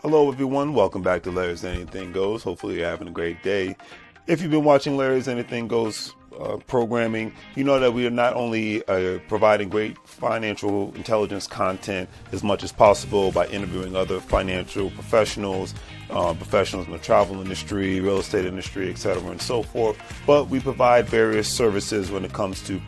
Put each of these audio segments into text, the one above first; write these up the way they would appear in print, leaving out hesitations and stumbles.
Hello everyone, welcome back to Larry's Anything Goes. Hopefully you're having a great day. If you've been watching Larry's Anything Goes programming, you know that we are not only providing great financial intelligence content as much as possible by interviewing other financial professionals, professionals in the travel industry, real estate industry, etc. and so forth, but we provide various services when it comes to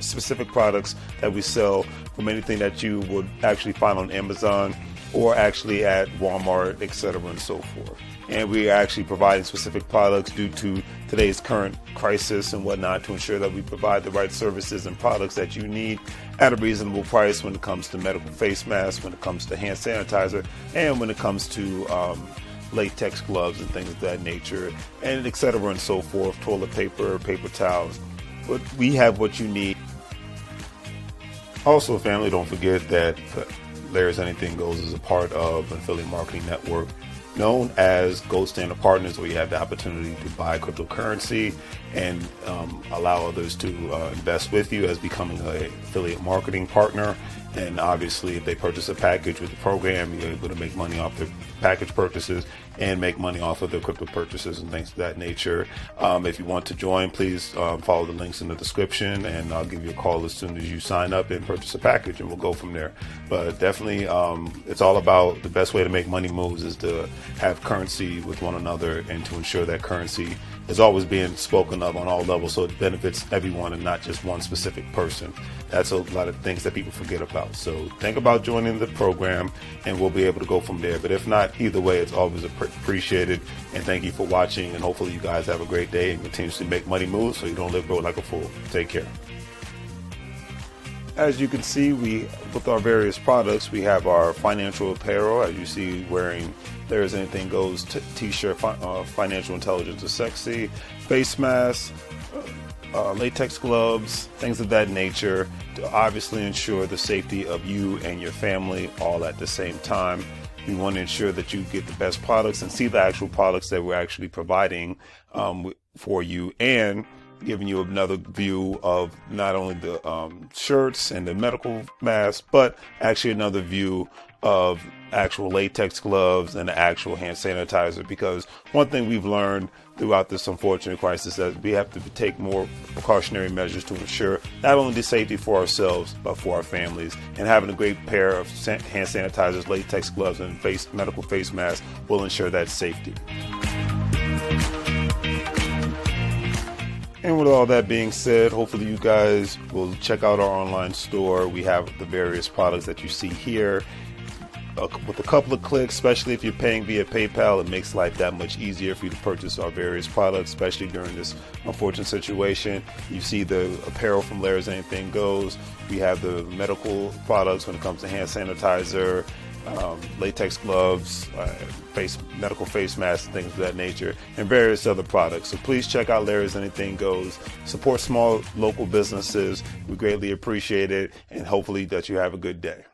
specific products that we sell, from anything that you would actually find on Amazon or actually at Walmart, etc. and so forth. And we are actually providing specific products due to today's current crisis and whatnot to ensure that we provide the right services and products that you need at a reasonable price when it comes to medical face masks, when it comes to hand sanitizer, and when it comes to latex gloves and things of that nature, and etc. and so forth, toilet paper, paper towels. But we have what you need. Also, family, don't forget that Larry's Anything Goes is a part of an affiliate marketing network known as Gold Standard Partners, where you have the opportunity to buy cryptocurrency and allow others to invest with you as becoming an affiliate marketing partner. And obviously, if they purchase a package with the program, you're able to make money off their package purchases and make money off of their crypto purchases and things of that nature. If you want to join, please follow the links in the description, and I'll give you a call as soon as you sign up and purchase a package, and we'll go from there. But definitely, it's all about the best way to make money moves is to have currency with one another and to ensure that currency is always being spoken of on all levels, so it benefits everyone and not just one specific person. That's a lot of things that people forget about. So think about joining the program and we'll be able to go from there. But if not, either way, it's always appreciated. And thank you for watching, and hopefully you guys have a great day and continuously make money moves so you don't live broke like a fool. Take care. As you can see, with our various products, we have our financial apparel, as you see, wearing There's Anything Goes t-shirt, financial intelligence is sexy, face masks, latex gloves, things of that nature, to obviously ensure the safety of you and your family all at the same time. We want to ensure that you get the best products and see the actual products that we're actually providing for you, and giving you another view of not only the shirts and the medical masks, but actually another view of actual latex gloves and the actual hand sanitizer. Because one thing we've learned throughout this unfortunate crisis is that we have to take more precautionary measures to ensure not only the safety for ourselves, but for our families. And having a great pair of hand sanitizers, latex gloves, and medical face masks will ensure that safety. And with all that being said, hopefully you guys will check out our online store. We have the various products that you see here. With a couple of clicks, especially if you're paying via PayPal, it makes life that much easier for you to purchase our various products, especially during this unfortunate situation. You see the apparel from Larry's Anything Goes. We have the medical products when it comes to hand sanitizer, latex gloves, medical face masks, things of that nature, and various other products. So please check out Larry's Anything Goes. Support small local businesses. We greatly appreciate it, and hopefully that you have a good day.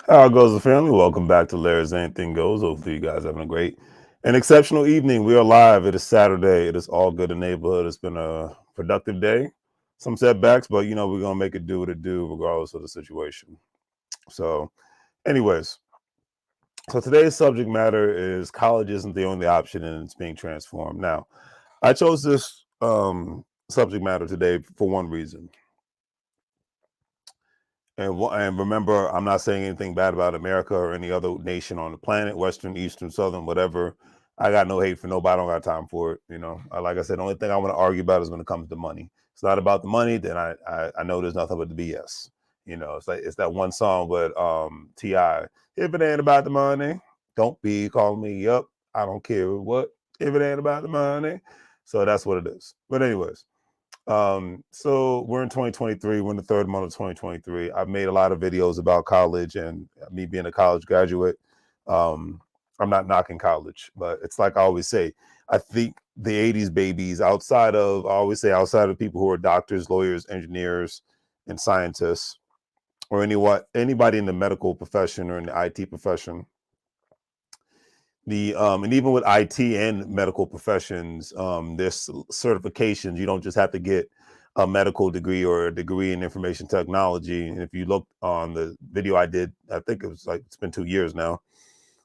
How it goes, the family? Welcome back to Larry's Anything Goes. Hopefully, you guys having a great and exceptional evening. We are live. It is Saturday. It is all good in the neighborhood. It's been a productive day. Some setbacks, but we're gonna make it do what it do, regardless of the situation. So, anyways, so today's subject matter is college isn't the only option, and it's being transformed. Now, I chose this subject matter today for one reason. And remember, I'm not saying anything bad about America or any other nation on the planet, Western, Eastern, Southern, whatever. I got no hate for nobody. I don't got time for it. Like I said, the only thing I want to argue about is when it comes to money. It's not about the money. Then I know there's nothing but the BS. It's that one song with Ti. If it ain't about the money, don't be calling me up. I don't care what. If it ain't about the money, so that's what it is. But anyways. So we're in 2023. We're in the third month of 2023. I've made a lot of videos about college and me being a college graduate. Um, I'm not knocking college, but it's like I always say, I think the 80s babies, outside of people who are doctors, lawyers, engineers, and scientists, or anybody in the medical profession or in the IT profession, and even with IT and medical professions, there's certifications. You don't just have to get a medical degree or a degree in information technology. And if you look on the video I did, I think it's been 2 years now,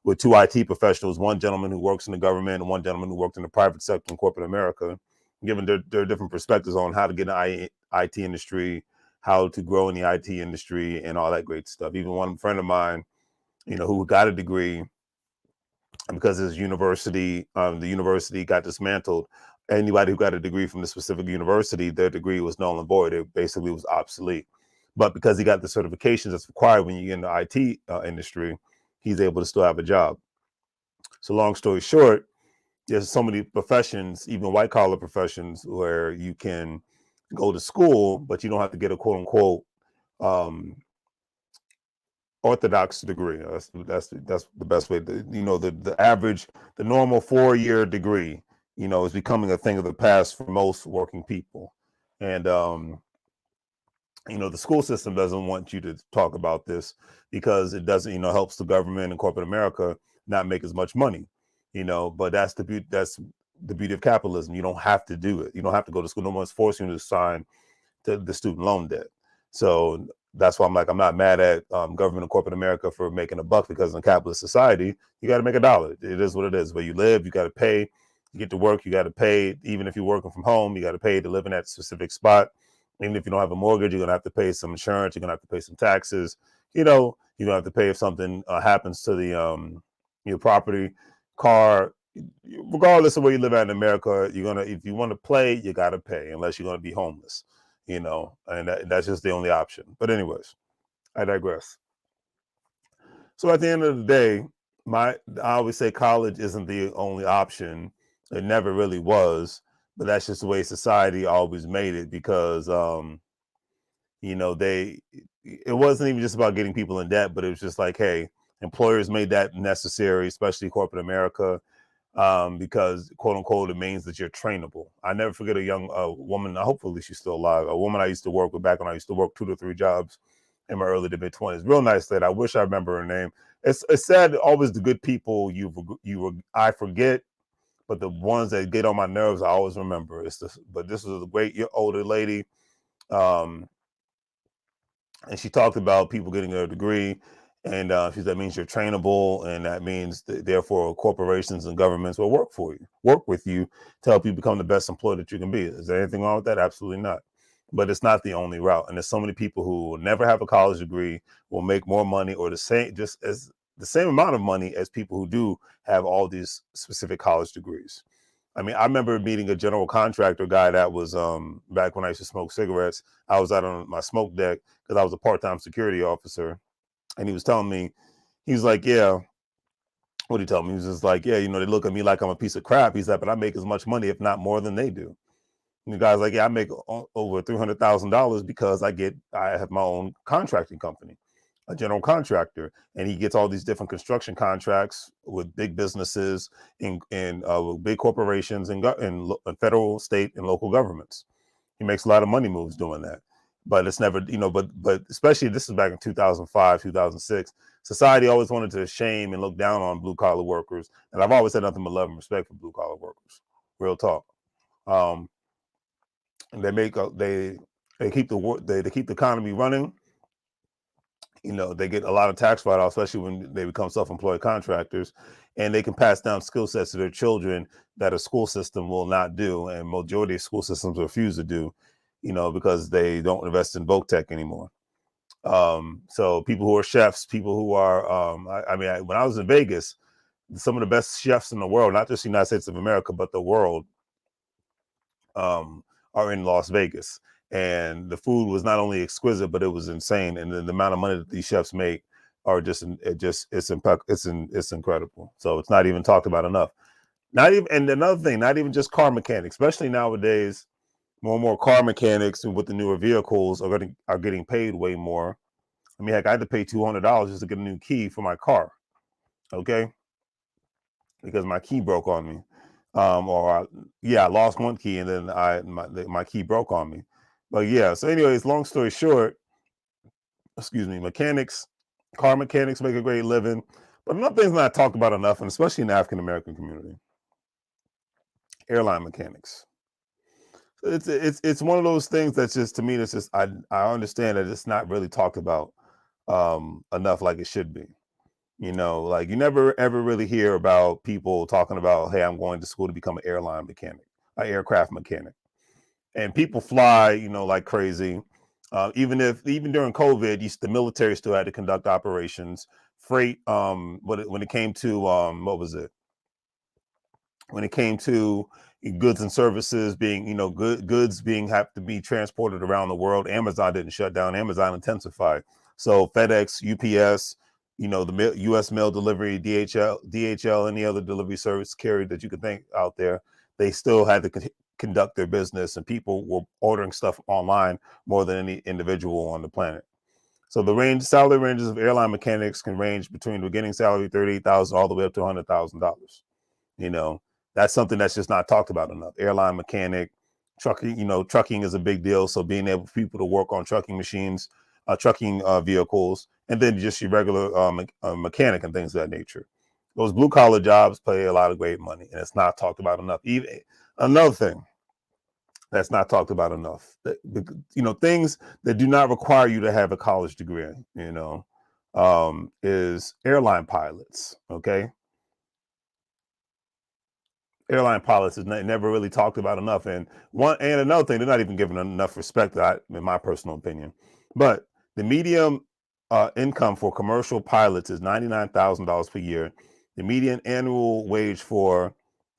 with two IT professionals, one gentleman who works in the government and one gentleman who worked in the private sector in corporate America, given their different perspectives on how to get in the IT industry, how to grow in the IT industry, and all that great stuff. Even one friend of mine, who got a degree, and because the university got dismantled, anybody who got a degree from the specific university, their degree was null and void. It basically was obsolete. But because he got the certifications that's required when you get in the IT industry, he's able to still have a job. So long story short, there's so many professions, even white collar professions, where you can go to school, but you don't have to get a quote unquote um, orthodox degree. That's the best way. The average, the normal 4-year degree, is becoming a thing of the past for most working people, and the school system doesn't want you to talk about this because it doesn't, helps the government and corporate America not make as much money, But that's the beauty of capitalism. You don't have to do it. You don't have to go to school. No one's forcing you to sign the student loan debt. So that's why I'm not mad at government and corporate America for making a buck, because in a capitalist society, you got to make a dollar. It is what it is. Where you live, you got to pay. You get to work, you got to pay. Even if you're working from home, you got to pay to live in that specific spot. Even if you don't have a mortgage, you're going to have to pay some insurance. You're going to have to pay some taxes. You're going to have to pay if something happens to your property, car. Regardless of where you live at in America, if you want to play, you got to pay, unless you're going to be homeless, and that's just the only option. But anyways, I digress. So at the end of the day, I always say college isn't the only option. It never really was, but that's just the way society always made it, because they it wasn't even just about getting people in debt, but it was just like, hey, employers made that necessary, especially corporate America, because quote unquote it means that you're trainable. I never forget a young woman. Hopefully she's still alive. A woman I used to work with back when I used to work 2 to 3 jobs in my early to mid 20s. Real nice lady. I wish I remember her name. It's sad. Always the good people I forget, but the ones that get on my nerves I always remember. But this is a great older lady. Um, and she talked about people getting a degree, and that means you're trainable, and that means therefore corporations and governments will work with you to help you become the best employee that you can be. Is there anything wrong with that? Absolutely not. But it's not the only route, and there's so many people who will never have a college degree, will make more money or the same amount of money as people who do have all these specific college degrees. I mean, I remember meeting a general contractor guy that was back when I used to smoke cigarettes. I was out on my smoke deck because I was a part-time security officer, and he was telling me, he was like, yeah, what did he tell me? He was just like, yeah, they look at me like I'm a piece of crap. He's like, but I make as much money, if not more, than they do. And the guy's like, yeah, I make over $300,000 because I have my own contracting company, a general contractor, and he gets all these different construction contracts with big businesses and with big corporations and federal, state, and local governments. He makes a lot of money moves doing that. but it's never, but especially this is back in 2005, 2006. Society always wanted to shame and look down on blue collar workers, and I've always had nothing but love and respect for blue collar workers. Real talk. Um, and they keep they keep the economy running. They get a lot of tax write-offs, especially when they become self-employed contractors, and they can pass down skill sets to their children that a school system will not do, and majority of school systems refuse to do, because they don't invest in voc tech anymore. So people who are chefs, people who are, when I was in Vegas, some of the best chefs in the world, not just the United States of America, but the world, are in Las Vegas. And the food was not only exquisite, but it was insane. And the amount of money that these chefs make are it's incredible. So it's not even talked about enough. Not even, and another thing, not even just car mechanics, especially nowadays, more and more car mechanics with the newer vehicles are getting paid way more. I mean, heck, I had to pay $200 just to get a new key for my car. Okay. Because my key broke on me. I lost one key, and then my key broke on me. But yeah, so anyways, long story short, car mechanics make a great living, but another thing's not talked about enough, and especially in the African American community, airline mechanics. It's one of those things that's just, to me, that's just, I understand that it's not really talked about enough like it should be. Like you never ever really hear about people talking about, hey, I'm going to school to become an airline mechanic, an aircraft mechanic. And people fly, like crazy. Even during COVID, the military still had to conduct operations. Freight, when it came to what was it? When it came to goods and services being, goods being have to be transported around the world, Amazon didn't shut down. Amazon intensified. So FedEx, UPS, the U.S. mail delivery, DHL, any other delivery service carrier that you could think out there, they still had to conduct their business, and people were ordering stuff online more than any individual on the planet. So the salary ranges of airline mechanics can range between the beginning salary $38,000 all the way up to $100,000. That's something that's just not talked about enough. Airline mechanic, trucking. Trucking is a big deal. So being able for people to work on trucking machines, trucking vehicles, and then just your regular mechanic and things of that nature. Those blue collar jobs pay a lot of great money, and it's not talked about enough. Even another thing that's not talked about enough, things that do not require you to have a college degree, is airline pilots. Okay. Airline pilots is never really talked about enough. And another thing, they're not even given enough respect, in my personal opinion. But the median income for commercial pilots is $99,000 per year. The median annual wage for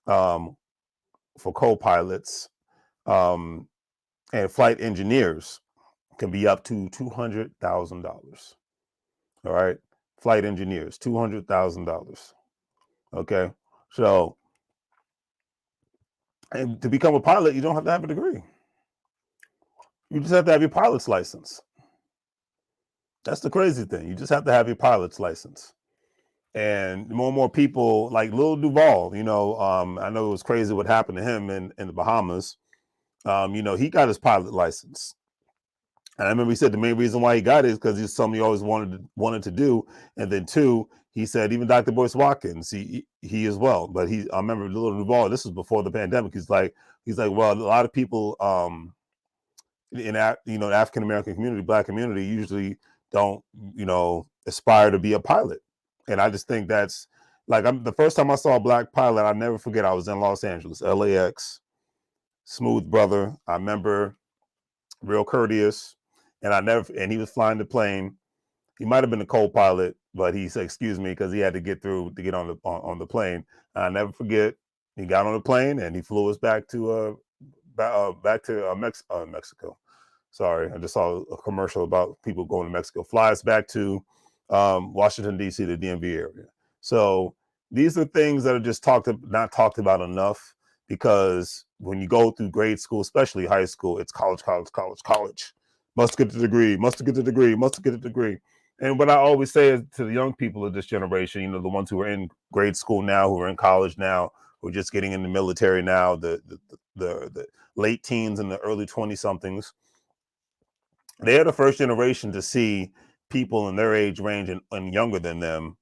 co-pilots and flight engineers can be up to $200,000. All right, flight engineers, $200,000. Okay, so. And to become a pilot, you don't have to have a degree. You just have to have your pilot's license. That's the crazy thing. You just have to have your pilot's license. And more and more people, like Lil Duval, I know it was crazy what happened to him in the Bahamas. He got his pilot license. And I remember he said the main reason why he got it is because it's something he always wanted to do. And then two, he said even Dr. Boyce Watkins, he as well. But I remember Lil Duval, this was before the pandemic. He's like, well, a lot of people in the African American community, Black community, usually don't aspire to be a pilot. And I just think that's like, the first time I saw a Black pilot, I'll never forget. I was in Los Angeles, LAX, smooth brother. I remember, real courteous, and he was flying the plane. He might have been a co-pilot, but he said excuse me because he had to get on the plane. And I never forget, he got on the plane and he flew us back to Mexico. Sorry, I just saw a commercial about people going to Mexico. Fly us back to Washington, D.C., the DMV area. So these are things that are just not talked about enough, because when you go through grade school, especially high school, it's college. Must get the degree, must get the degree, must get the degree. And what I always say is to the young people of this generation, the ones who are in grade school now, who are in college now, who are just getting in the military now, the late teens and the early 20 somethings, They're the first generation to see people in their age range and younger than them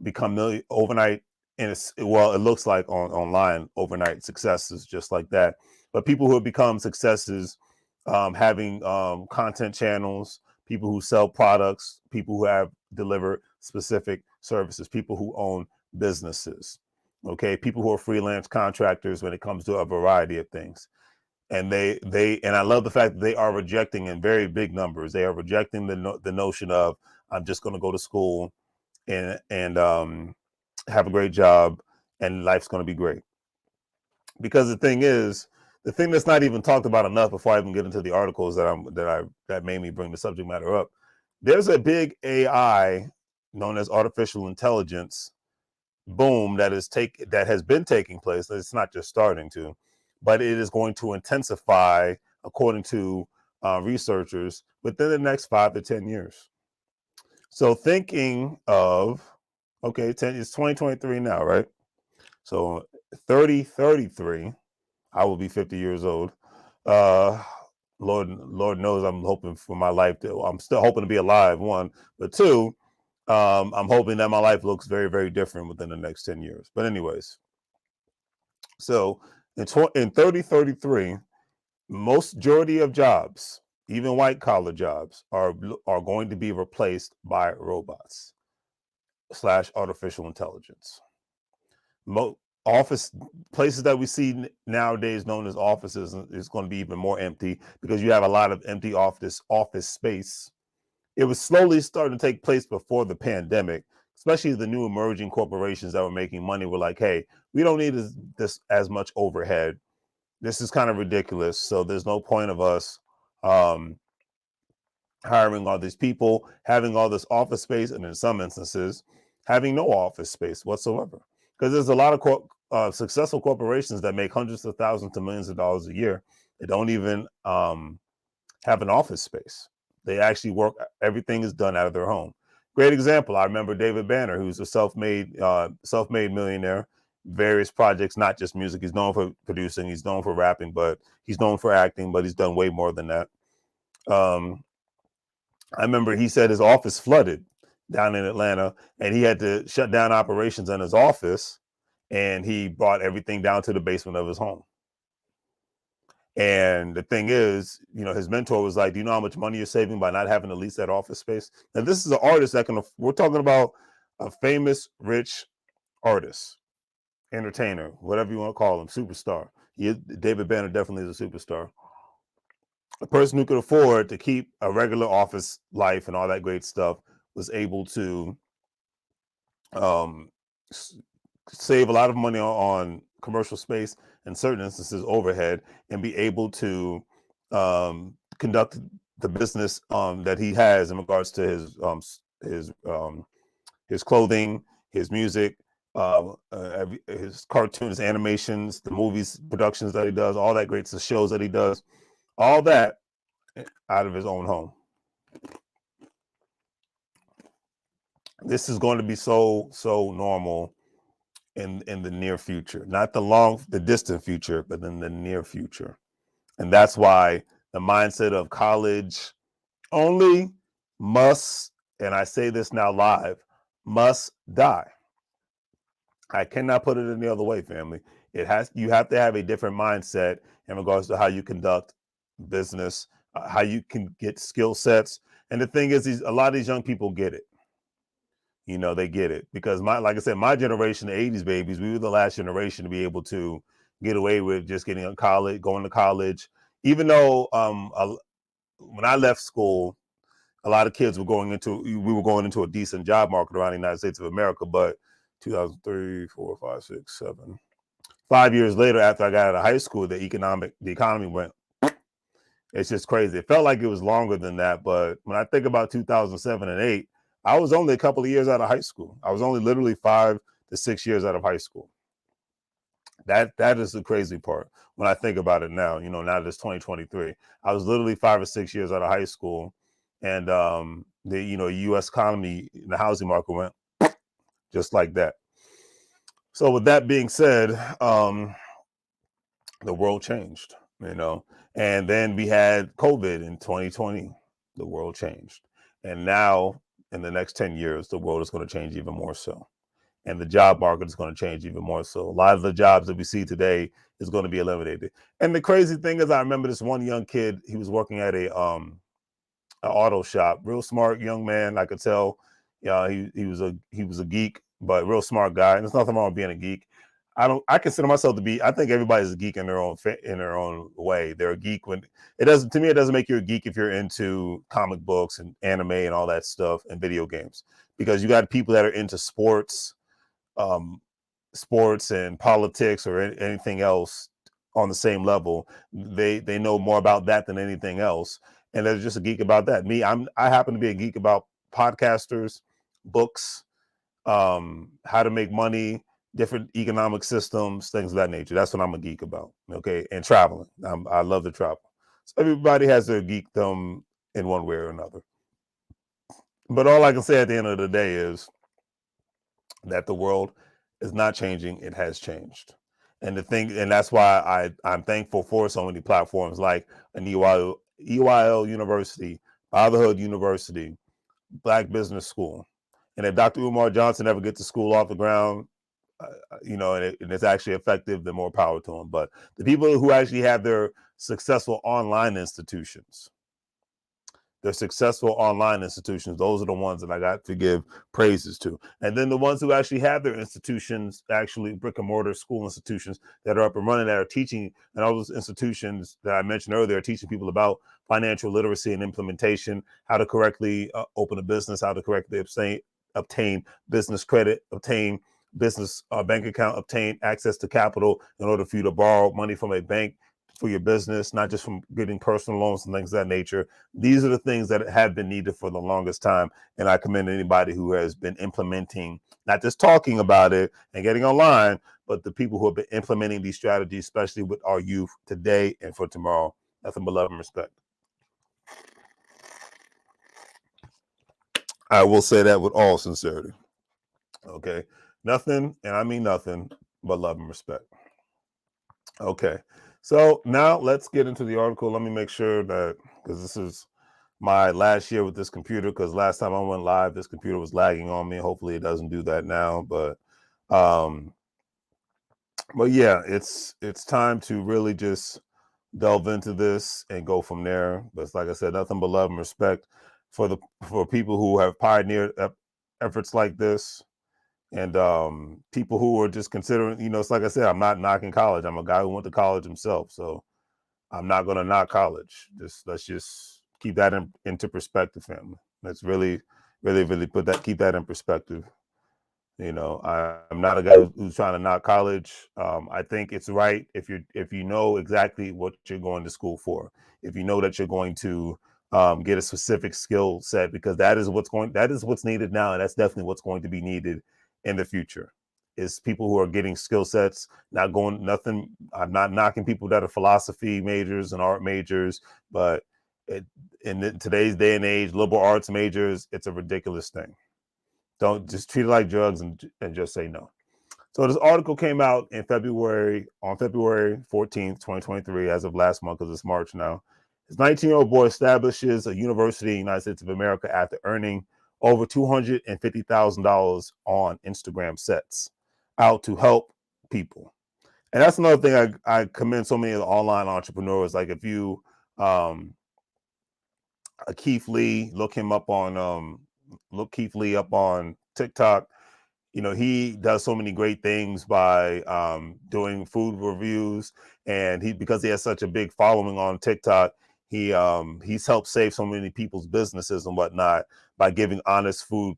become overnight. And well, it looks like online overnight successes just like that. But people who have become successes, having content channels, people who sell products, people who have delivered specific services, people who own businesses, okay, people who are freelance contractors when it comes to a variety of things. And and I love the fact that they are rejecting in very big numbers. They are rejecting the notion of I'm just going to go to school and have a great job and life's going to be great. Because the thing that's not even talked about enough before I even get into the articles that made me bring the subject matter up. There's a big AI known as artificial intelligence boom that has been taking place. It's not just starting to, but it is going to intensify according to researchers within the next 5 to 10 years. So thinking of, okay, it's 2023 now, right? So 3033, I will be 50 years old. Lord knows I'm hoping for my life I'm still hoping to be alive, one, but two, I'm hoping that my life looks very, very different within the next 10 years. But anyways, so in 3033, most majority of jobs, even white collar jobs, are going to be replaced by robots / artificial intelligence. Office places that we see nowadays known as offices is going to be even more empty because you have a lot of empty office space. It was slowly starting to take place before the pandemic, especially the new emerging corporations that were making money were like, hey, we don't need this as much overhead. This is kind of ridiculous. So there's no point of us um, hiring all these people, having all this office space, and in some instances, having no office space whatsoever. Because there's a lot of successful corporations that make hundreds of thousands to millions of dollars a year that don't even have an office space. They actually work, everything is done out of their home. Great example. I remember David Banner, who's a self-made millionaire, various projects, not just music. He's known for producing, he's known for rapping, but he's known for acting, but he's done way more than that. I remember he said his office flooded down in Atlanta and he had to shut down operations in his office and he brought everything down to the basement of his home. And the thing is, his mentor was like, do you know how much money you're saving by not having to lease that office space? Now, this is an artist we're talking about a famous, rich artist, entertainer, whatever you want to call him, superstar. David Banner definitely is a superstar. A person who could afford to keep a regular office life and all that great stuff was able to um, save a lot of money on commercial space, in certain instances overhead, and be able to conduct the business that he has in regards to his clothing, his music, his cartoons, animations, the movies, productions that he does, all that great shows that he does, all that out of his own home. This is going to be so normal in the near future, not the distant future, but in the near future. And that's why the mindset of college only must, and I say this now live, must die. I cannot put it any other way, family. You have to have a different mindset in regards to how you conduct business, how you can get skill sets. And the thing is, a lot of these young people get it. They get it because like I said, my generation, the 80s babies, we were the last generation to be able to get away with just going to college. Even though when I left school, a lot of kids we were going into a decent job market around the United States of America. But 2003, 4, 5, 6, 7, 5 years later, after I got out of high school, the economy went. It's just crazy. It felt like it was longer than that. But when I think about 2007 and 8, I was only a couple of years out of high school. I was only literally 5 to 6 years out of high school. That is the crazy part when I think about it now. Now that it's 2023. I was literally 5 or 6 years out of high school, and the U.S. economy, the housing market went just like that. So with that being said, the world changed. And then we had COVID in 2020. The world changed. And now, in the next 10 years, the world is going to change even more so. And the job market is going to change even more so. A lot of the jobs that we see today is going to be eliminated. And the crazy thing is, I remember this one young kid, he was working at an auto shop, real smart young man. I could tell, he was a geek, but real smart guy. And there's nothing wrong with being a geek. I consider myself to be. I think everybody's a geek in their own way. They're a geek when it doesn't. To me, it doesn't make you a geek if you're into comic books and anime and all that stuff and video games, because you got people that are into um, sports and politics or anything else on the same level. They know more about that than anything else, and they're just a geek about that. I happen to be a geek about podcasters, books, how to make money, different economic systems, things of that nature. That's what I'm a geek about. Okay, and traveling. I love to travel. So everybody has their geekdom in one way or another. But all I can say at the end of the day is that the world is not changing; it has changed. And that's why I'm thankful for so many platforms like an EYL University, Fatherhood University, Black Business School. And if Dr. Umar Johnson ever gets the school off the ground, and it's actually effective, then more power to them. But the people who actually have their successful online institutions, those are the ones that I got to give praises to. And then the ones who actually have their institutions, actually brick and mortar school institutions that are up and running, that are teaching, and all those institutions that I mentioned earlier are teaching people about financial literacy and implementation, how to correctly open a business, how to correctly obtain business credit, obtain business bank account, obtain access to capital in order for you to borrow money from a bank for your business, not just from getting personal loans and things of that nature. These are the things that have been needed for the longest time. And I commend anybody who has been implementing, not just talking about it and getting online, but the people who have been implementing these strategies, especially with our youth today and for tomorrow. Nothing but love and respect. I will say that with all sincerity. Okay. Nothing, and I mean nothing, but love and respect. Okay. So now let's get into the article. Let me make sure that, because this is my last year with this computer, because last time I went live, this computer was lagging on me. Hopefully it doesn't do that now. Um, but yeah, it's time to really just delve into this and go from there. But it's like I said, nothing but love and respect for for people who have pioneered efforts like this, and people who are just considering, it's like I said, I'm not knocking college. I'm a guy who went to college himself, so I'm not going to knock college. Let's just keep that into perspective, family. Let's really, really, really keep that in perspective. I'm not a guy who's trying to knock college. I think it's right if you know exactly what you're going to school for, if you know that you're going to get a specific skill set, because that is what's needed now, and that's definitely what's going to be needed in the future. Is people who are getting skill sets, not going nothing. I'm not knocking people that are philosophy majors and art majors, but in today's day and age, liberal arts majors, it's a ridiculous thing. Don't just treat it like drugs and just say no. So this article came out on February 14th, 2023, as of last month, because it's March now. This 19-year-old boy establishes a university in the United States of America after earning over $250,000 on Instagram sets out to help people. And that's another thing I commend so many of the online entrepreneurs. Like if you Keith Lee, look Keith Lee up on TikTok. He does so many great things by doing food reviews, and because he has such a big following on TikTok, he's helped save so many people's businesses and whatnot by giving honest food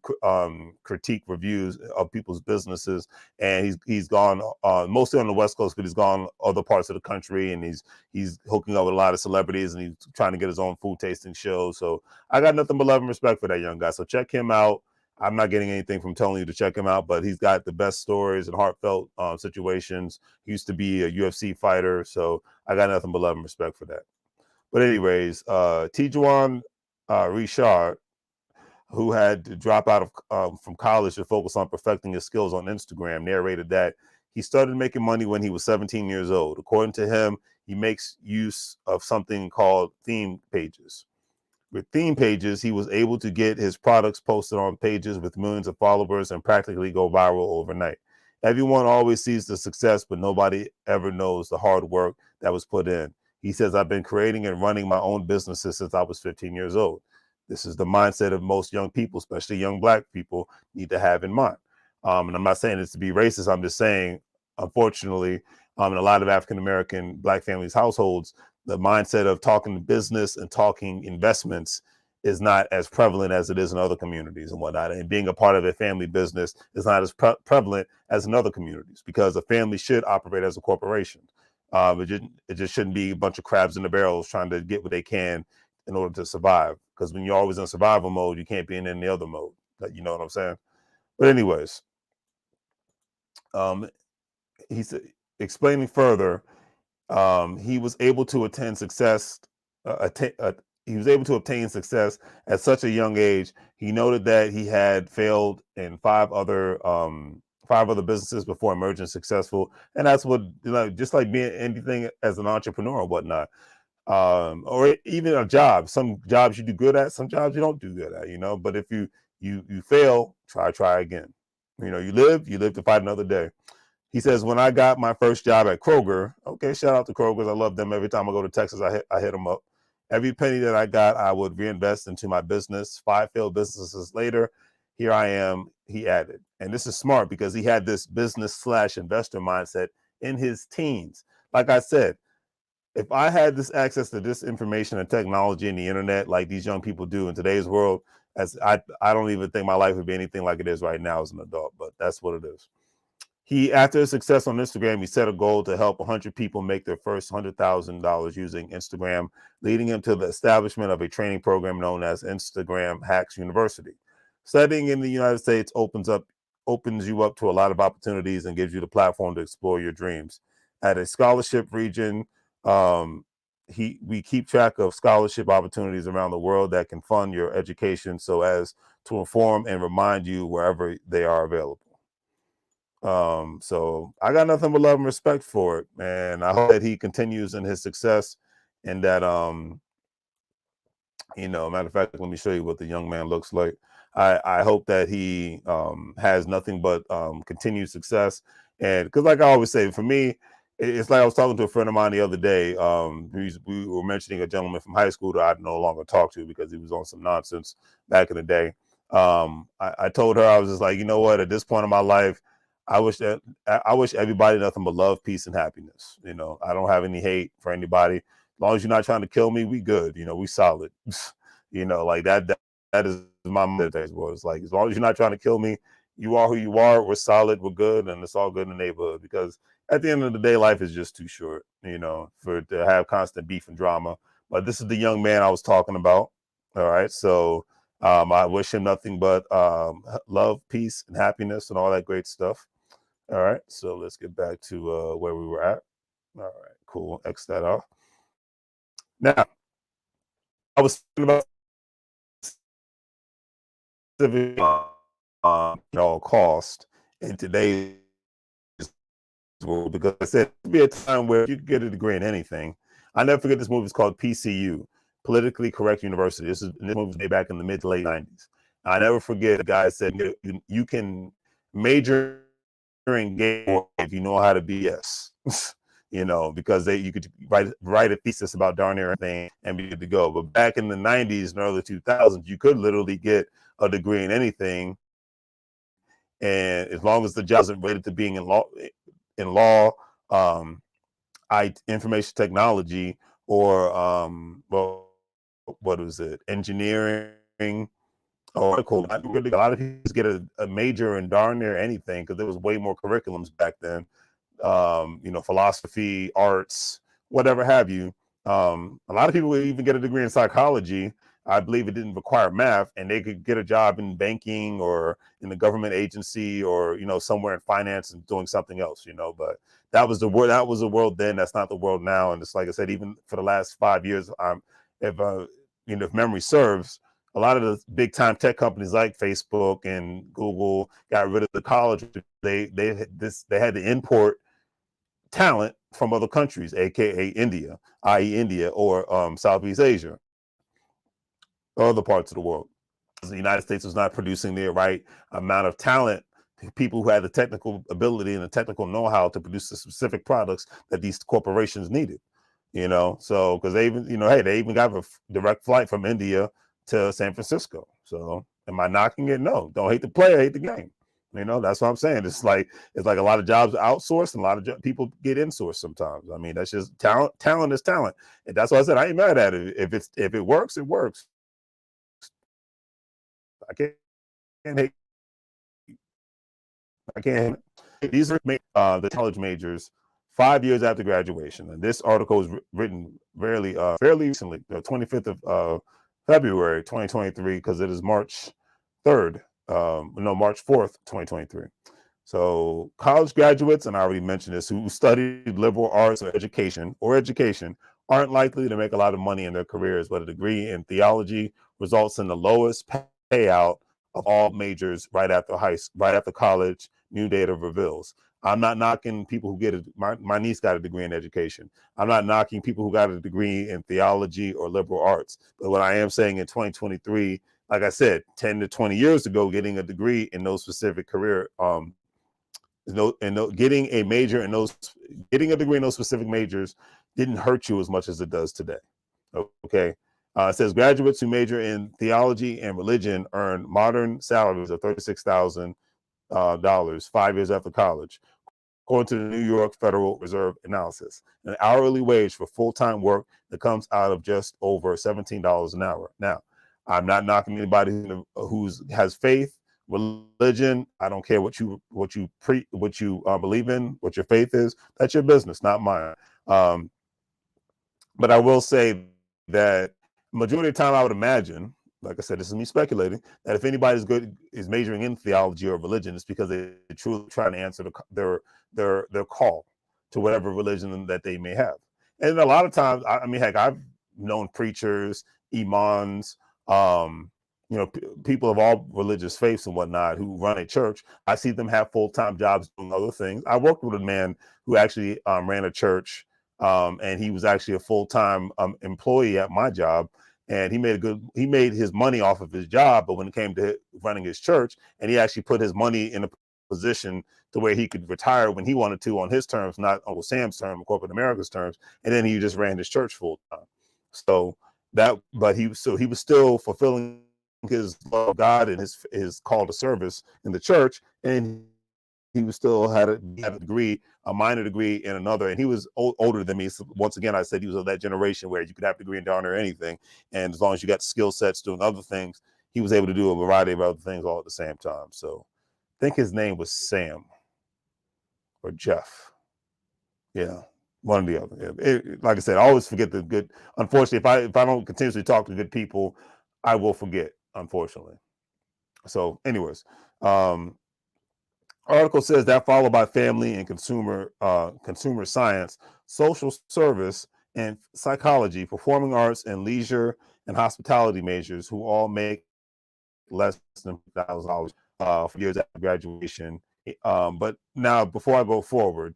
critique reviews of people's businesses. And he's gone mostly on the West Coast, but he's gone other parts of the country, and he's hooking up with a lot of celebrities, and he's trying to get his own food tasting show. So I got nothing but love and respect for that young guy. So check him out. I'm not getting anything from telling you to check him out, but he's got the best stories and heartfelt situations. He used to be a UFC fighter, so I got nothing but love and respect for that. But anyways, Tijuan Richard, who had to drop out of from college to focus on perfecting his skills on Instagram, narrated that he started making money when he was 17 years old. According to him, he makes use of something called theme pages. With theme pages, he was able to get his products posted on pages with millions of followers and practically go viral overnight. Everyone always sees the success, but nobody ever knows the hard work that was put in. He says, I've been creating and running my own businesses since I was 15 years old. This is the mindset of most young people, especially young Black people, need to have in mind. And I'm not saying this to be racist. I'm just saying, unfortunately, in a lot of African American Black families' households, the mindset of talking business and talking investments is not as prevalent as it is in other communities and whatnot. And being a part of a family business is not as prevalent as in other communities, because a family should operate as a corporation. It just shouldn't be a bunch of crabs in the barrels trying to get what they can in order to survive. Because when you're always in survival mode, you can't be in any other mode. You know what I'm saying? But anyways, um, he's explaining further. He was able to he was able to obtain success at such a young age. He noted that he had failed in five other businesses before emerging successful, and that's what, just like being anything as an entrepreneur or whatnot, or even a job. Some jobs you do good at, some jobs you don't do good at. But if you fail, try again. You live to fight another day. He says, when I got my first job at Kroger, okay, shout out to Kroger's. I love them. Every time I go to Texas, I hit them up. Every penny that I got, I would reinvest into my business. 5 failed businesses later, here I am, he added. And this is smart because he had this business/investor mindset in his teens. Like I said, if I had this access to this information and technology and the internet like these young people do in today's world, I don't even think my life would be anything like it is right now as an adult, but that's what it is. After his success on Instagram, he set a goal to help 100 people make their first $100,000 using Instagram, leading him to the establishment of a training program known as Instagram Hacks University. Studying in the United States opens you up to a lot of opportunities and gives you the platform to explore your dreams. At a scholarship region, we keep track of scholarship opportunities around the world that can fund your education so as to inform and remind you wherever they are available. So I got nothing but love and respect for it, and I hope that he continues in his success, and that matter of fact, let me show you what the young man looks like. I hope that he has nothing but continued success. And because, like I always say, for me, it's like I was talking to a friend of mine the other day. We were mentioning a gentleman from high school that I no longer talk to because he was on some nonsense back in the day. I told her, I was just like, you know what, at this point in my life, I wish everybody nothing but love, peace, and happiness. I don't have any hate for anybody. As long as you're not trying to kill me, we good. We solid. Like that is my meditation. It's like, as long as you're not trying to kill me, you are who you are. We're solid. We're good, and it's all good in the neighborhood. Because at the end of the day, life is just too short, for to have constant beef and drama. But this is the young man I was talking about. All right, so I wish him nothing but love, peace, and happiness, and all that great stuff. All right, so let's get back to where we were at. All right, cool. X that off. Now, I was thinking about specific all cost in today's world, because I said there'd be a time where you could get a degree in anything. I never forget this movie is called PCU, Politically Correct University. This movie was made back in the mid to late 90s. I never forget the guy said you can major in game if you know how to BS. Because you could write a thesis about darn near anything and be good to go. But back in the 90s and early 2000s, you could literally get a degree in anything, and as long as the job isn't related to being in law, information technology, or what was it, engineering, or a lot of people get a major in darn near anything because there was way more curriculums back then. Philosophy, arts, whatever have you. A lot of people would even get a degree in psychology. I believe it didn't require math, and they could get a job in banking or in the government agency, or somewhere in finance and doing something else. But that was the world. That was the world then. That's not the world now. And it's like I said, even for the last 5 years, if memory serves, a lot of the big time tech companies like Facebook and Google got rid of the college. They had to import talent from other countries, aka India, i.e. India, or Southeast Asia. other parts of the world. The United States was not producing the right amount of talent, people who had the technical ability and the technical know-how to produce the specific products that these corporations needed. So because they even, hey, they even got a direct flight from India to San Francisco. So am I knocking it? No, don't hate the player, hate the game. That's what I'm saying. It's like a lot of jobs are outsourced and a lot of people get insourced sometimes. I mean, that's just talent. Talent is talent. And that's why I said I ain't mad at it. If it works, it works. I can't hate. I can't. These are the college majors 5 years after graduation. And this article was written fairly recently, the 25th of February 2023, because it is March 3rd, March 4th, 2023. So college graduates, and I already mentioned this, who studied liberal arts or education aren't likely to make a lot of money in their careers, but a degree in theology results in the lowest payout of all majors right after college, new data reveals. I'm not knocking people who get my niece got a degree in education. I'm not knocking people who got a degree in theology or liberal arts. But what I am saying in 2023, like I said, 10 to 20 years ago, getting a degree in those specific career, getting a major in those, getting a degree in those specific majors didn't hurt you as much as it does today. Okay. It says graduates who major in theology and religion earn modern salaries of $36,000 5 years after college, according to the New York Federal Reserve analysis. An hourly wage for full-time work that comes out of just over $17 an hour. Now, I'm not knocking anybody who has faith, religion. I don't care what you believe in, what your faith is. That's your business, not mine. But I will say that majority of the time, I would imagine, like I said, this is me speculating, that if anybody's is majoring in theology or religion, it's because they're truly trying to answer their call to whatever religion that they may have. And a lot of times, I mean, heck, I've known preachers, imams, people of all religious faiths and whatnot who run a church. I see them have full-time jobs doing other things. I worked with a man who actually ran a church, and he was actually a full-time employee at my job. And he made his money off of his job, but when it came to running his church, and he actually put his money in a position to where he could retire when he wanted to on his terms, not Uncle Sam's terms, corporate America's terms. And then he just ran his church full time. But he was still fulfilling his love of God and his call to service in the church, and he was still had a degree, a minor degree in another, and he was older than me. So once again, I said he was of that generation where you could have a degree in darn near anything, and as long as you got skill sets doing other things, he was able to do a variety of other things all at the same time. So I think his name was Sam or Jeff. Yeah, one or the other. Yeah. Like I said, I always forget the good. Unfortunately, if I don't continuously talk to good people, I will forget, unfortunately. So, anyways, article says that followed by family and consumer science, social service, and psychology, performing arts, and leisure and hospitality majors who all make less than $1,000 for years after graduation. But now, before I go forward,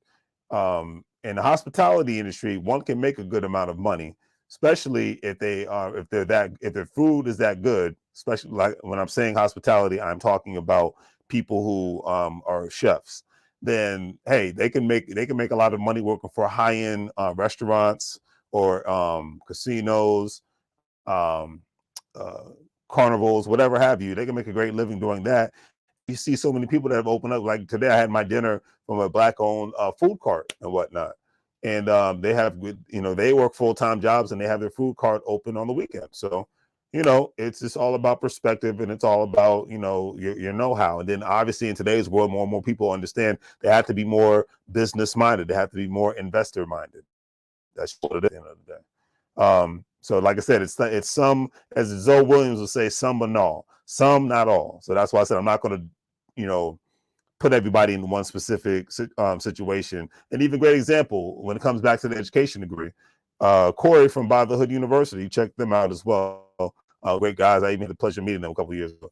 in the hospitality industry, one can make a good amount of money, especially if their food is that good. Especially like when I'm saying hospitality, I'm talking about people who are chefs. Then hey, they can make a lot of money working for high-end restaurants or casinos, um, uh, carnivals, whatever have you. They can make a great living doing that. You see so many people that have opened up. Like today, I had my dinner from a Black-owned food cart and whatnot, and they have, they work full-time jobs and they have their food cart open on the weekend. So, it's just all about perspective, and it's all about your know-how. And then obviously in today's world, more and more people understand they have to be more business-minded. They have to be more investor-minded. That's what it is at the end of the day. So like I said, it's some, as Zoe Williams would say, some but all, some not all. So that's why I said I'm not going to, put everybody in one specific situation. And even great example when it comes back to the education degree, Corey from Brotherhood University, check them out as well. Great guys. I even had the pleasure of meeting them a couple of years ago.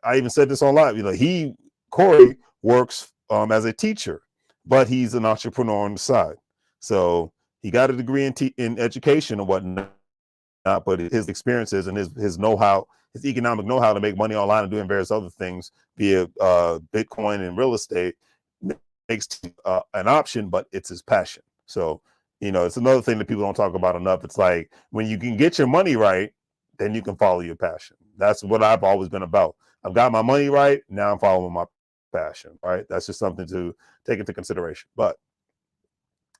I even said this on live. Corey works as a teacher, but he's an entrepreneur on the side. So he got a degree in education and whatnot, not, but his experiences and his know-how, his economic know-how to make money online and doing various other things via Bitcoin and real estate makes an option, but it's his passion. So, it's another thing that people don't talk about enough. It's like when you can get your money right, then you can follow your passion. That's what I've always been about. I've got my money right. Now I'm following my passion, right? That's just something to take into consideration. But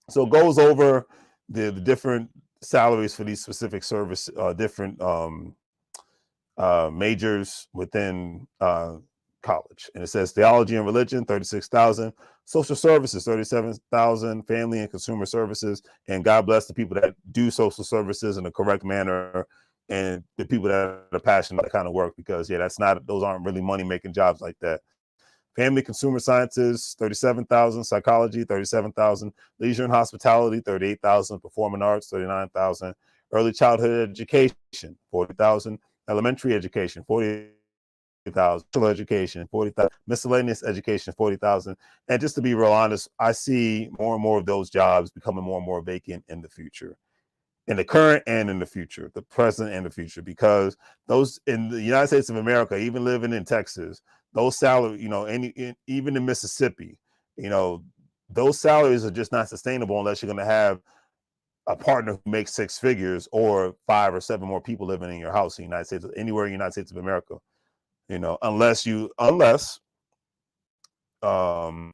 so it goes over the different salaries for these specific service, different majors within college. And it says theology and religion, 36,000, social services, 37,000, family and consumer services. And God bless the people that do social services in the correct manner and the people that are passionate about that kind of work, because those aren't really money making jobs like that. Family consumer sciences, 37,000, psychology, 37,000, leisure and hospitality, 38,000, performing arts, 39,000, early childhood education, 40,000, elementary education, 40,000, education, 40,000, miscellaneous education, 40,000. And just to be real honest, I see more and more of those jobs becoming more and more vacant in the future, in the current and in the future, the present and the future, because those in the United States of America, even living in Texas, those salaries, even in Mississippi, those salaries are just not sustainable unless you're going to have a partner who makes six figures or 5 or 7 more people living in your house in the United States, anywhere in the United States of America, um,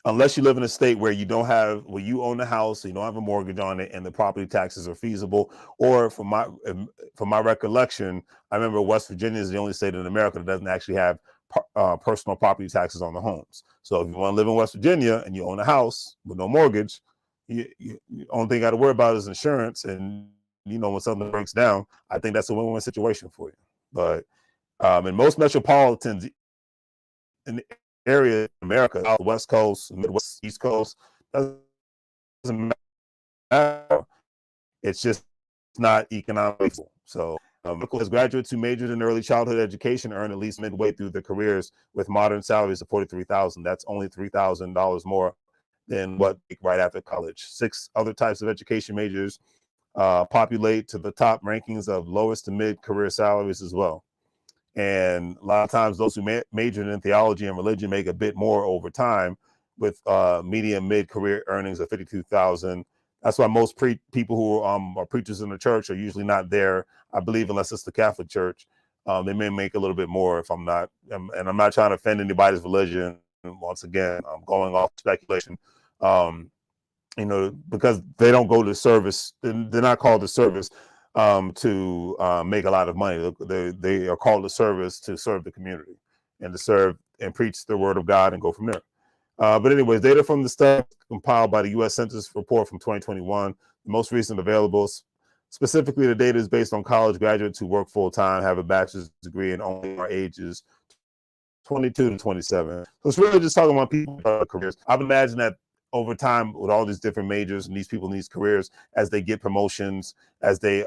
unless you live in a state where you own the house, you don't have a mortgage on it, and the property taxes are feasible. Or from my recollection, I remember West Virginia is the only state in America that doesn't actually have personal property taxes on the homes. So if you want to live in West Virginia and you own a house with no mortgage, you only thing you got to worry about is insurance. And when something breaks down, I think that's a win-win situation for you. But in most metropolitans in the area of America, South, West Coast, Midwest, East Coast, doesn't matter. It's just not economically. So as graduates who majored in early childhood education earn at least midway through their careers with modern salaries of $43,000. That's only $3,000 more than what right after college. 6 other types of education majors populate to the top rankings of lowest to mid career salaries as well. And a lot of times those who majored in theology and religion make a bit more over time, with median mid-career earnings of $52,000. That's why most people who are preachers in the church are usually not there, I believe, unless it's the Catholic Church. They may make a little bit more if I'm not, and I'm not trying to offend anybody's religion. Once again, I'm going off speculation. Because they don't go to service, they're not called to service to make a lot of money. They are called to service to serve the community and to serve and preach the word of God and go from there. But anyways, data from the study compiled by the U.S. Census report from 2021, the most recent available. Specifically, the data is based on college graduates who work full time, have a bachelor's degree, and only are ages 22 to 27. So it's really just talking about people careers. I would imagine that over time, with all these different majors and these people in these careers, as they get promotions, as they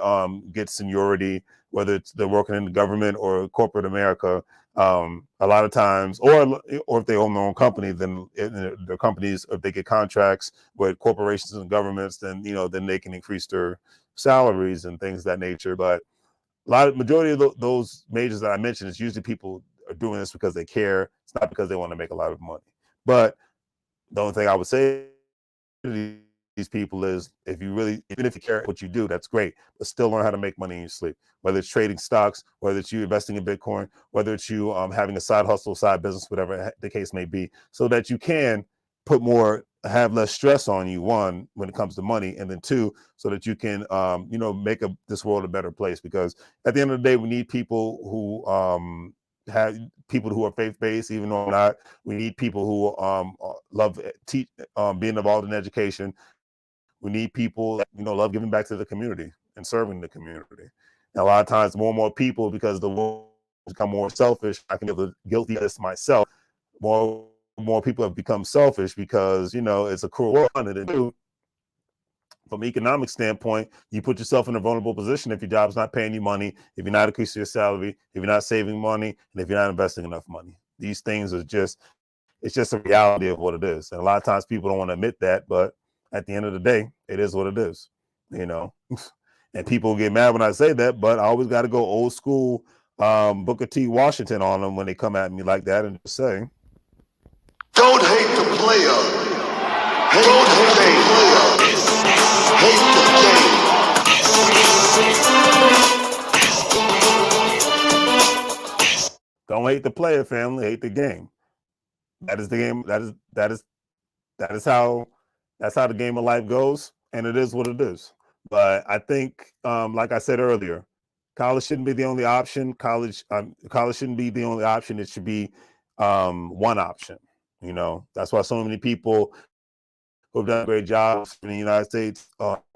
get seniority, whether it's they're working in the government or corporate America, a lot of times, or if they own their own company, then their companies, if they get contracts with corporations and governments, then then they can increase their salaries and things of that nature. But majority of those majors that I mentioned, is usually people are doing this because they care. It's not because they want to make a lot of money. But the only thing I would say to these people is, even if you care what you do, that's great, but still learn how to make money in your sleep. Whether it's trading stocks, whether it's you investing in Bitcoin, whether it's you having a side hustle, side business, whatever the case may be, so that you can have less stress on you, one, when it comes to money, and then two, so that you can make this world a better place. Because at the end of the day, we need people who are faith-based, even though not. We need people who love being involved in education. We need people that love giving back to the community and serving the community. And a lot of times, more and more people, because the world has become more selfish, I can feel guilty of this myself. More people have become selfish because it's a cruel world. And two, from an economic standpoint, you put yourself in a vulnerable position if your job's not paying you money, if you're not increasing your salary, if you're not saving money, and if you're not investing enough money. These things it's just a reality of what it is. And a lot of times people don't want to admit that, but at the end of the day, it is what it is, And And people get mad when I say that, but I always got to go old school Booker T. Washington on them when they come at me like that and just say, don't hate the player. Don't hate the player. Hate the game. don't hate the player, family, hate the game. That is the game. That's how the game of life goes, and it is what it is. But I think, like I said earlier, college shouldn't be the only option. College shouldn't be the only option. It should be one option. You know, that's why so many people who've done great jobs in the United States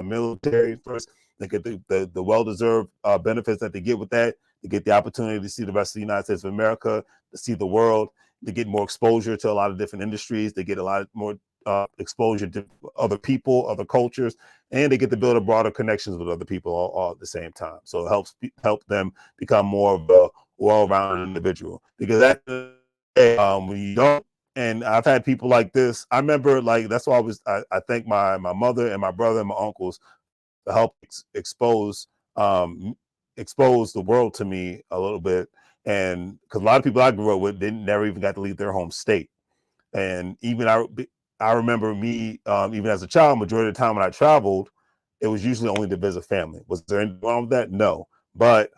military first, they get the well-deserved benefits that they get with that. They get the opportunity to see the rest of the United States of America, to see the world. They get more exposure to a lot of different industries. They get a lot more exposure to other people, other cultures, and they get to build a broader connections with other people all at the same time. So it help them become more of a well-rounded individual. Because when you don't, and I've had people like this. I remember, like, that's why I thank my mother and my brother and my uncles to help expose the world to me a little bit. And because a lot of people I grew up with didn't never even got to leave their home state. And even I remember me, even as a child, majority of the time when I traveled, it was usually only to visit family. Was there anything wrong with that? No. But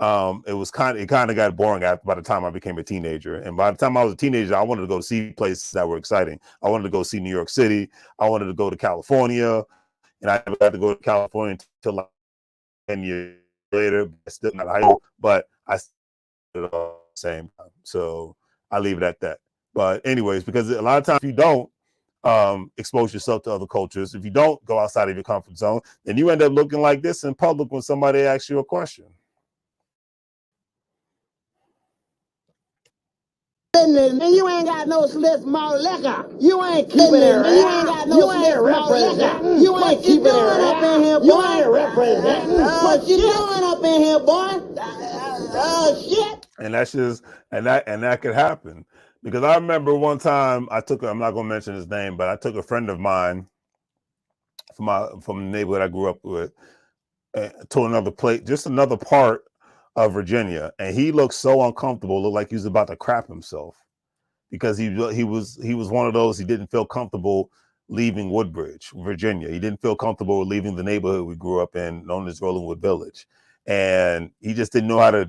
it kind of got boring by the time I became a teenager. And by the time I was a teenager, I wanted to go see places that were exciting. I wanted to go see New York City. I wanted to go to California, and I never got to go to California until like 10 years later. Still not high school, but I still at the same time. So I leave it at that. But anyways, because a lot of times if you don't expose yourself to other cultures, if you don't go outside of your comfort zone, then you end up looking like this in public when somebody asks you a question. And you ain't got no slip malt liquor. You ain't keeping it real. You ain't got no slip malt liquor. You ain't keeping it real. Up in here, boy. You ain't representing. What you doing up in here, boy? Oh shit. And that's just and that could happen. Because I remember one time I'm not gonna mention his name, but I took a friend of mine from the neighborhood I grew up with to another place, just another part of Virginia, and he looked so uncomfortable, looked like he was about to crap himself because he was one of those. He didn't feel comfortable leaving Woodbridge, Virginia. He didn't feel comfortable leaving the neighborhood we grew up in, known as Rollingwood Village, and he just didn't know how to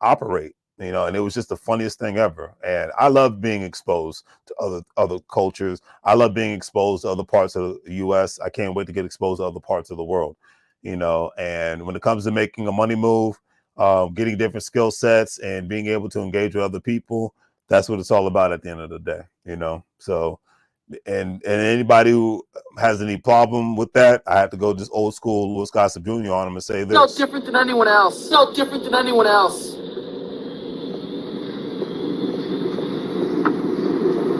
operate. You know, and it was just the funniest thing ever. And I love being exposed to other cultures. I love being exposed to other parts of the U.S. I can't wait to get exposed to other parts of the world. You know, and when it comes to making a money move, getting different skill sets and being able to engage with other people, that's what it's all about at the end of the day. You know, so and anybody who has any problem with that, I have to go just old school Louis Gossett Jr. on them and say this. No different than anyone else. No different than anyone else.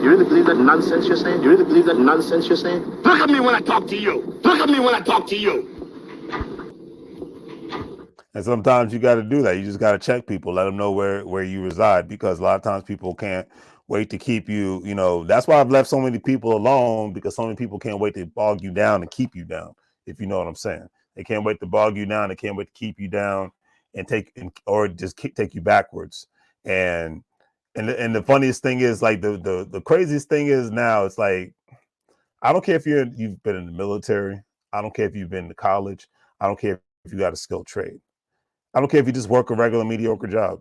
You really believe that nonsense you're saying? You really believe that nonsense you're saying? Look at me when I talk to you. Look at me when I talk to you. And sometimes you got to do that. You just got to check people, let them know where you reside, because a lot of times people can't wait to keep you. You know, that's why I've left so many people alone, because so many people can't wait to bog you down and keep you down. If you know what I'm saying, they can't wait to bog you down. They can't wait to keep you down and or just take you backwards. And the funniest thing is, like, the craziest thing is now, it's like, I don't care if you've been in the military. I don't care if you've been to college. I don't care if you got a skilled trade. I don't care if you just work a regular mediocre job.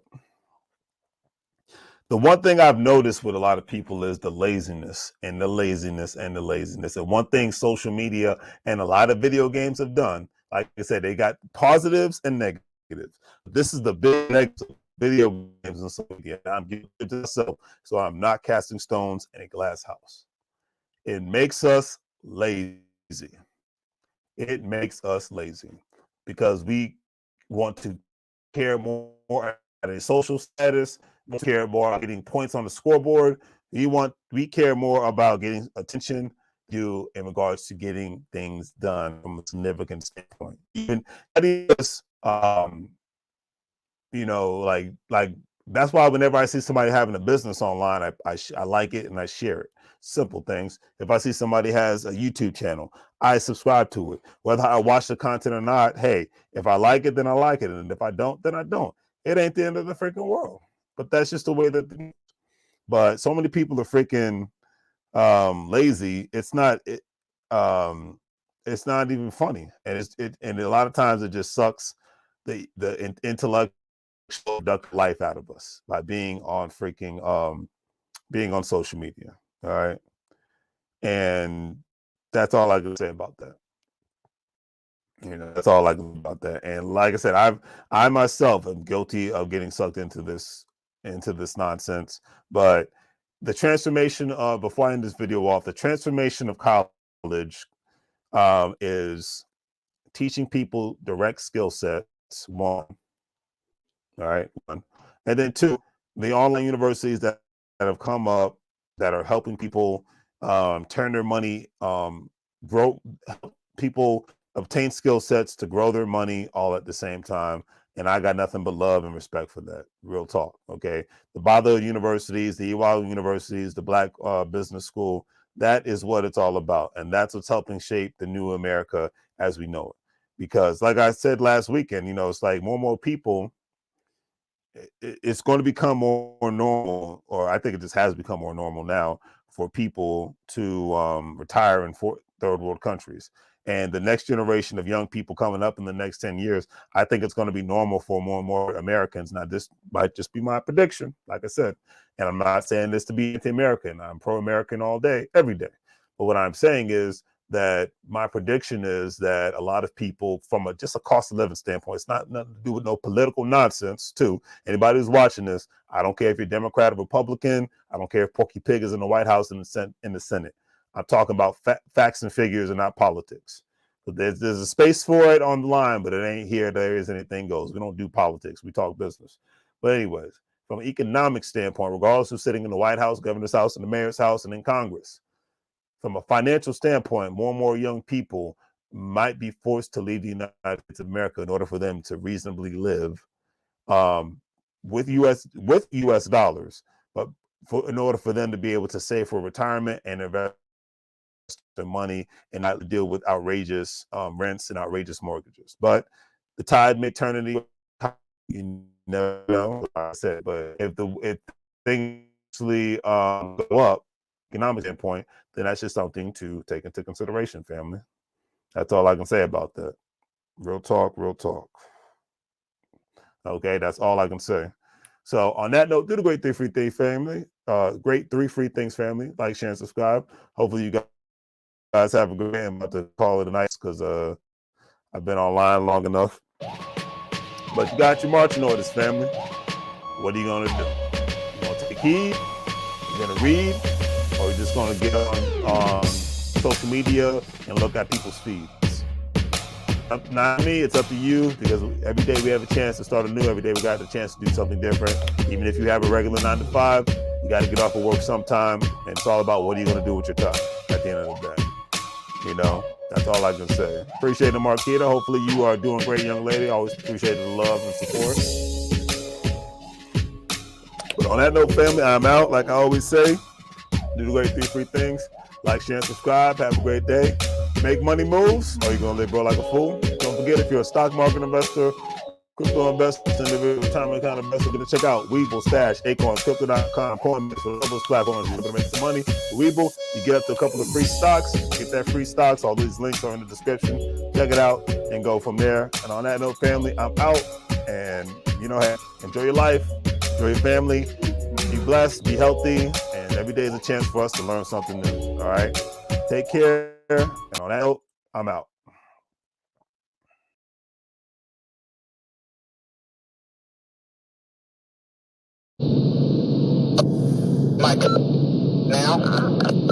The one thing I've noticed with a lot of people is the laziness and the laziness and the laziness. And one thing social media and a lot of video games have done, like I said, they got positives and negatives. This is the big negative of video games and social media. I'm giving it to myself, so I'm not casting stones in a glass house. It makes us lazy. It makes us lazy because we want to care more at a social status, we care more about getting points on the scoreboard. We care more about getting attention due in regards to getting things done from a significant standpoint. Even you know, like That's why whenever I see somebody having a business online, I like it and I share it. Simple things. If I see somebody has a YouTube channel, I subscribe to it. Whether I watch the content or not, hey, if I like it, then I like it. And if I don't, then I don't. It ain't the end of the freaking world. But that's just the way that. But so many people are freaking lazy. It's not even funny. And and a lot of times it just sucks the intellect productive life out of us by being on social media. All right. And that's all I can say about that. That's all I can say about that. And like I said, I myself am guilty of getting sucked into this nonsense. But the transformation of, before I end this video off, the transformation of college is teaching people direct skill sets, one. All right. One. And then two, the online universities that have come up that are helping people turn their money, grow, help people obtain skill sets to grow their money all at the same time. And I got nothing but love and respect for that. Real talk. Okay. The Bado universities, the EY universities, the Black Business School, that is what it's all about. And that's what's helping shape the new America as we know it. Because like I said last weekend, it's like more and more people, it's going to become more normal, or I think it just has become more normal now for people to retire in third world countries. And the next generation of young people coming up in the next 10 years, I think it's going to be normal for more and more Americans. Now, this might just be my prediction, like I said, and I'm not saying this to be anti-American. I'm pro-American all day, every day. But what I'm saying is that my prediction is that a lot of people, from just a cost of living standpoint, it's not nothing to do with no political nonsense too. Anybody who's watching this, I don't care if you're Democrat or Republican. I don't care if Porky Pig is in the White House and in the Senate. I'm talking about facts and figures and not politics. But there's a space for it on the line, but it ain't here. There is anything goes. We don't do politics. We talk business. But anyways, from an economic standpoint, regardless of sitting in the White House, governor's house, and the mayor's house, and in Congress, from a financial standpoint, more and more young people might be forced to leave the United States of America in order for them to reasonably live with U.S. dollars, but in order for them to be able to save for retirement and invest their money and not deal with outrageous rents and outrageous mortgages. But the tide may turn in the, you never know, like I said. But if things actually go up, economic standpoint, then that's just something to take into consideration, family. That's all I can say about that. Real talk, real talk. Okay, that's all I can say. So on that note, do the great 3 free things, family. Great 3 free things, family. Like, share, and subscribe. Hopefully you guys have a good day. I'm about to call it a night because I've been online long enough. But you got your marching orders, family. What are you gonna do? You gonna take heed? You're gonna read? Or you're just gonna get on social media and look at people's feeds? Not me, it's up to you, because every day we have a chance to start anew. Every day we got the chance to do something different. Even if you have a regular 9 to 5, you got to get off of work sometime, and it's all about what are you going to do with your time at the end of the day. That's all I can say. Appreciate it, Marquita. Hopefully you are doing great, young lady. Always appreciate the love and support. But on that note, family, I'm out. Like I always say, do the great 3 free things. Like, share, and subscribe. Have a great day. Make money moves, or you're going to live, bro, like a fool. Don't forget, if you're a stock market investor, crypto investor, individual retirement account investor, get to check out WEBULL, Stash, Acorns, Crypto.com, Coinbase, for all those platforms. You're going to make some money. With WEBULL, you get up to a couple of free stocks. Get that free stocks. All these links are in the description. Check it out and go from there. And on that note, family, I'm out. And, hey, enjoy your life. Enjoy your family. Be blessed. Be healthy. And every day is a chance for us to learn something new. All right? Take care. And on that note, I'm out. Michael, now.